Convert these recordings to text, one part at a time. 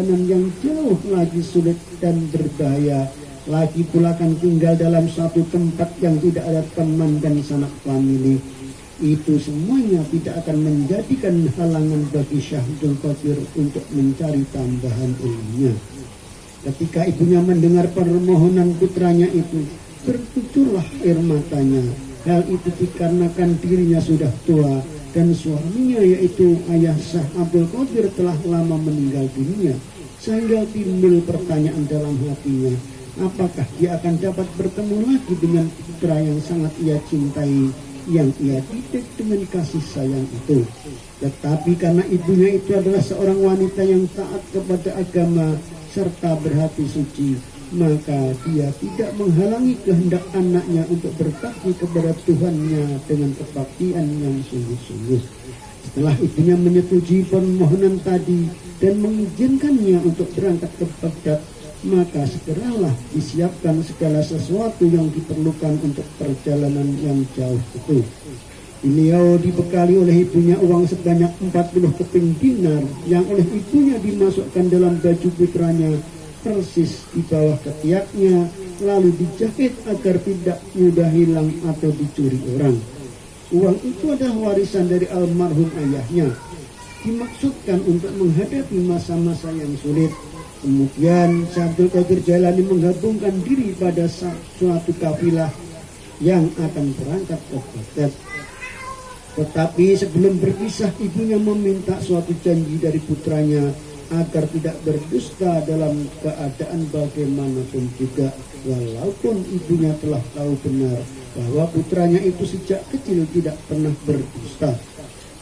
yang jauh lagi sulit dan berbahaya. Lagi pula akan tinggal dalam satu tempat yang tidak ada teman dan sanak famili. Itu semuanya tidak akan menjadikan halangan bagi Syekh Abdul Qadir untuk mencari tambahan ilmunya. Ketika ibunya mendengar permohonan putranya itu, bercucurlah air matanya. Hal itu dikarenakan dirinya sudah tua dan suaminya yaitu ayah Syekh Abdul Qadir telah lama meninggal dunia, sehingga timbul pertanyaan dalam hatinya, apakah dia akan dapat bertemu lagi dengan putra yang sangat ia cintai, yang ia didik dengan kasih sayang itu. Tetapi karena ibunya itu adalah seorang wanita yang taat kepada agama serta berhati suci, maka dia tidak menghalangi kehendak anaknya untuk berbakti kepada Tuhannya dengan kebaktian yang sungguh-sungguh. Setelah ibunya menyetujui permohonan tadi dan mengizinkannya untuk berangkat ke Baghdad, maka segeralah disiapkan segala sesuatu yang diperlukan untuk perjalanan yang jauh itu. Beliau dibekali oleh ibunya uang sebanyak 40 keping dinar yang oleh ibunya dimasukkan dalam baju putranya persis di bawah ketiaknya, lalu dijahit agar tidak mudah hilang atau dicuri orang. Uang itu adalah warisan dari almarhum ayahnya, dimaksudkan untuk menghadapi masa-masa yang sulit. Kemudian Syekh Abdul Qadir Jailani menggabungkan diri pada suatu kafilah yang akan berangkat ke Baghdad. Tetapi sebelum berpisah, ibunya meminta suatu janji dari putranya agar tidak berdusta dalam keadaan bagaimanapun juga, walaupun ibunya telah tahu benar bahwa putranya itu sejak kecil tidak pernah berdusta.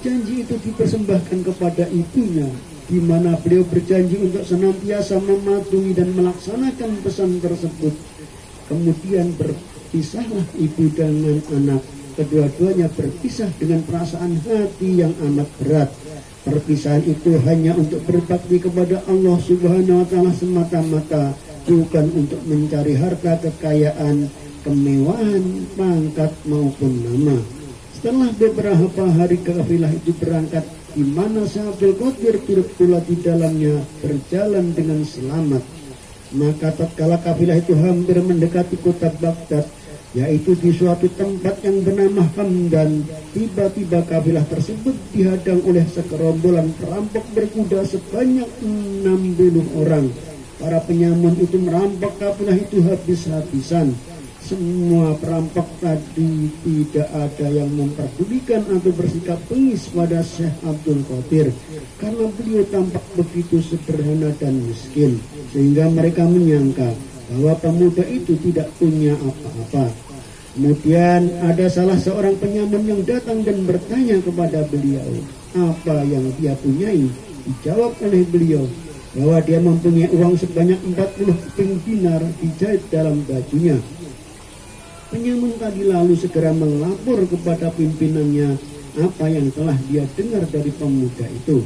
Janji itu dipersembahkan kepada ibunya, di mana beliau berjanji untuk senantiasa mematuhi dan melaksanakan pesan tersebut. Kemudian berpisahlah ibu dengan anak. Kedua-duanya berpisah dengan perasaan hati yang amat berat. Perpisahan itu hanya untuk berbakti kepada Allah Subhanahu wa Ta'ala semata-mata, bukan untuk mencari harta kekayaan, kemewahan, pangkat maupun nama. Setelah beberapa hari kafilah itu berangkat, di mana Syekh Abdul Qadir turut pula di dalamnya, berjalan dengan selamat. Maka tatkala kafilah itu hampir mendekati kota Baghdad, yaitu di suatu tempat yang bernama Hamdan, tiba-tiba kafilah tersebut dihadang oleh segerombolan perampok berkuda sebanyak 60 orang. Para penyamun itu merampok kafilah itu habis-habisan. Semua perampok tadi tidak ada yang memperdulikan atau bersikap bengis pada Syekh Abdul Qadir, karena beliau tampak begitu sederhana dan miskin, sehingga mereka menyangka bahwa pemuda itu tidak punya apa-apa. Kemudian ada salah seorang penyamun yang datang dan bertanya kepada beliau apa yang dia punyai. Dijawab oleh beliau bahwa dia mempunyai uang sebanyak 40 keping dinar dijahit dalam bajunya. Penyamun tadi lalu segera melapor kepada pimpinannya apa yang telah dia dengar dari pemuda itu.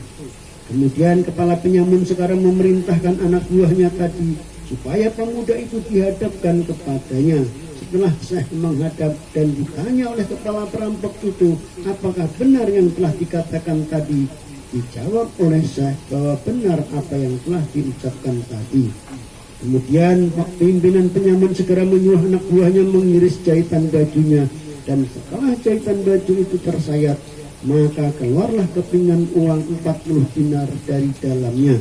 Kemudian kepala penyamun sekarang memerintahkan anak buahnya tadi supaya pemuda itu dihadapkan kepadanya. Setelah Syekh menghadap dan ditanya oleh kepala perampok itu apakah benar yang telah dikatakan tadi, dijawab oleh Syekh bahwa benar apa yang telah diucapkan tadi. Kemudian pimpinan penyamun segera menyuruh anak buahnya mengiris jahitan bajunya, dan setelah jahitan baju itu tersayat, maka keluarlah kepingan uang 40 dinar dari dalamnya.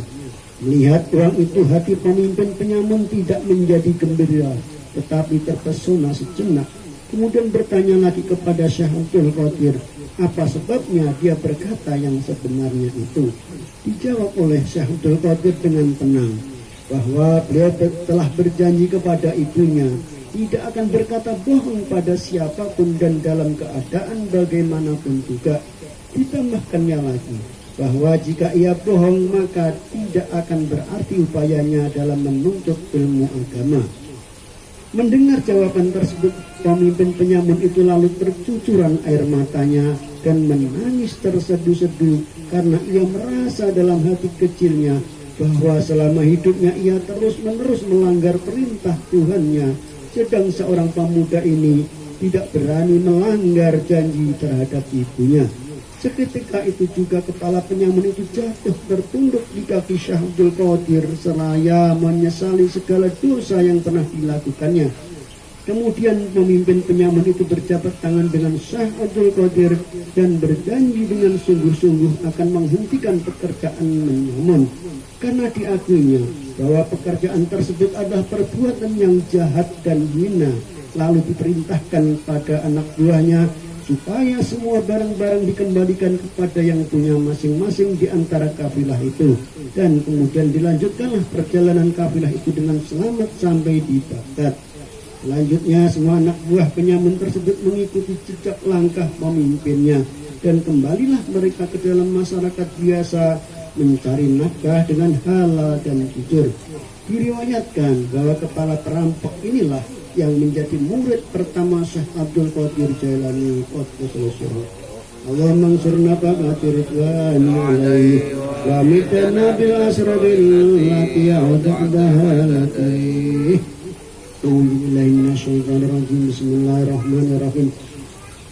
Melihat uang itu, hati pemimpin penyamun tidak menjadi gembira, tetapi terpesona sejenak. Kemudian bertanya lagi kepada Syekh Abdul Qadir, apa sebabnya dia berkata yang sebenarnya itu. Dijawab oleh Syekh Abdul Qadir dengan tenang bahwa beliau telah berjanji kepada ibunya tidak akan berkata bohong pada siapapun dan dalam keadaan bagaimanapun juga. Ditambahkannya lagi bahwa jika ia bohong maka tidak akan berarti upayanya dalam menuntut ilmu agama. Mendengar jawaban tersebut, pemimpin penyamun itu lalu bercucuran air matanya dan menangis terseduh-seduh karena ia merasa dalam hati kecilnya bahwa selama hidupnya ia terus-menerus melanggar perintah Tuhannya, sedang seorang pemuda ini tidak berani melanggar janji terhadap ibunya. Seketika itu juga kepala penyamun itu jatuh bertunduk di kaki Syekh Abdul Qadir seraya menyesali segala dosa yang pernah dilakukannya. Kemudian pemimpin penyamun itu berjabat tangan dengan Syekh Abdul Qadir dan berjanji dengan sungguh-sungguh akan menghentikan pekerjaan menyamun, karena diakuinya bahwa pekerjaan tersebut adalah perbuatan yang jahat dan hina. Lalu diperintahkan pada anak buahnya supaya semua barang-barang dikembalikan kepada yang punya masing-masing di antara kafilah itu. Dan kemudian dilanjutkanlah perjalanan kafilah itu dengan selamat sampai di Baghdad. Selanjutnya semua anak buah penyamun tersebut mengikuti jejak langkah pemimpinnya, dan kembalilah mereka ke dalam masyarakat biasa mencari nafkah dengan halal dan jujur. Diriwayatkan bahwa kepala perampok inilah yang menjadi murid pertama Syekh Abdul Qadir Jailani Qutbus. Allahumma ansurna ba'ati ridwani alaihi wa mitna bil asrabil lati ya'udahdaha lati. Bismillahirrahmanirrahim.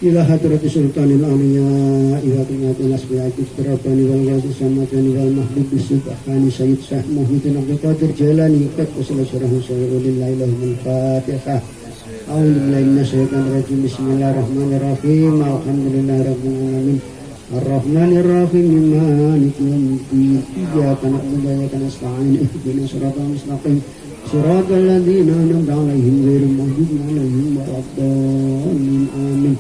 Ila hadrati sultanil awliya ila qiyamatil asbi'ati rabbani wal ghazi samadani wal mahbub subhani sayyid Syekh Muhyiddin Abdul Qadir Jailani qutbus sirruhu lillahi lahumul fatihah. A'udzu billahi minasyaitonir rajim. Bismillahirrahmanirrahim. Alhamdulillahirabbil alamin. Ar-Rahmanir Rahim. Maliki yaumiddin. Iyyaka na'budu wa iyyaka nasta'in. Ihdinas siratal mustaqim. Siratal ladzina an'amta 'alaihim ghairil maghdubi 'alaihim waladdallin. Amin.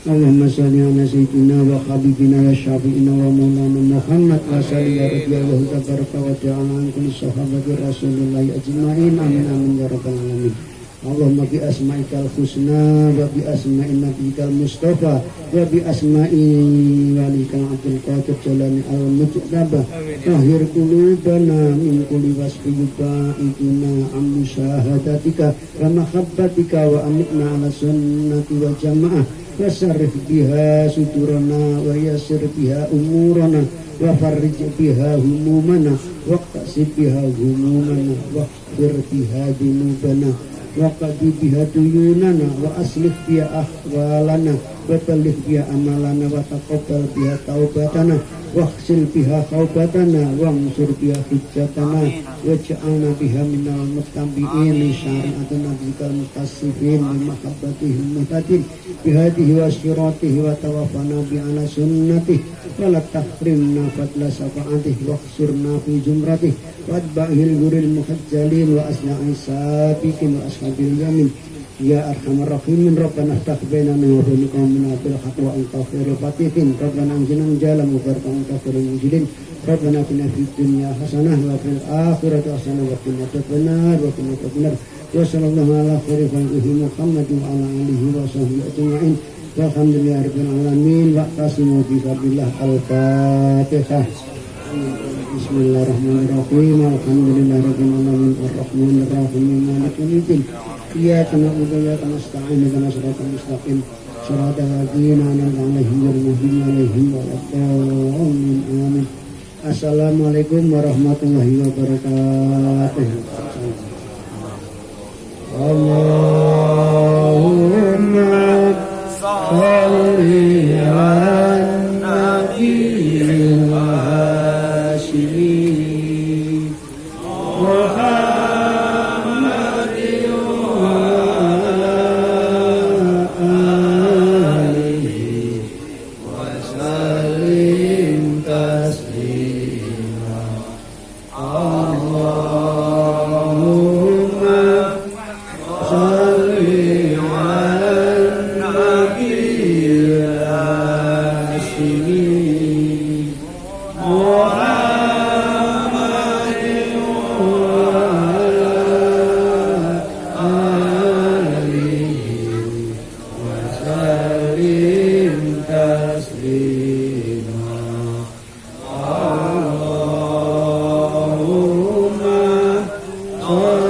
Allahumma shalli ala sayyidina wa habibina wa syafi'ina wa maulana Muhammad wa salli ya radhiyallahu tabaraka wa ta'ala an kulli sahabati Rasulillah ajma'in. Amin amin ya rabbal alamin. Allahumma bi asma'ikal husna wa bi asma'in nabiyikal mustafa wa bi asma'i walikal Abdul Qadir Jailani al-Mujtaba tahhir qulubana min kulli wasfin ba'idina am musyahadatika wa mahabbatika wa amitna ala sunnati wa jamaah wasarrif biha sudurana wa yassir biha umurana wa farrij biha humumana wa qasib biha humumana wa khfir biha dunubana wa qadi biha duyunana wa aslih biha ahwalana wa talih biha amalana wa taqabbal biha taubatana wa khsil biha khaubatana wa ansur biha hujjatana wa ja'alna biha minal muttabi'in li syari'atin nabiyikal mutasifin bi mahabbatihim muhtadin bihadihi wa syiratihi wa tawaffana bi ala sunnatihi wa la tahrimna fadla safa'atihi wa khsurna fi jumratihi wa atba'ihil guril muhajjalin wa asna'i sabiqin wa ashabil yamin. Ya arhamar rahimin. Rabbana iftah bainana wa bain qaumina bil haqqi wa anta khairul fatihin. Rabbana anjina jalan wa barik anta khairul munjilin. Rabbana atina fid dunya hasanah wa fil akhirati hasanah wa qina adzabannar wa qina adzabannar. Wa sallallahu ala khairi khalqihi Muhammad wa ala alihi wa sahbihi ajma'in. Walhamdulillahi rabbil alamin. Wa tasimu bi fadlillah al-Fatihah. Bismillahirrahmanirrahim. Alhamdulillahi rabbil alamin arrahmanir rahim maliki yaumiddin. Iyyaka na'budu wa iyyaka nasta'in ihdinas siratal mustaqim siratal ladzina an'amta 'alaihim ghairil maghdubi 'alaihim waladdallin. Amin. Assalamualaikum warahmatullahi wabarakatuh. Allahumma shalli 'alan nabiyil hashimi Oh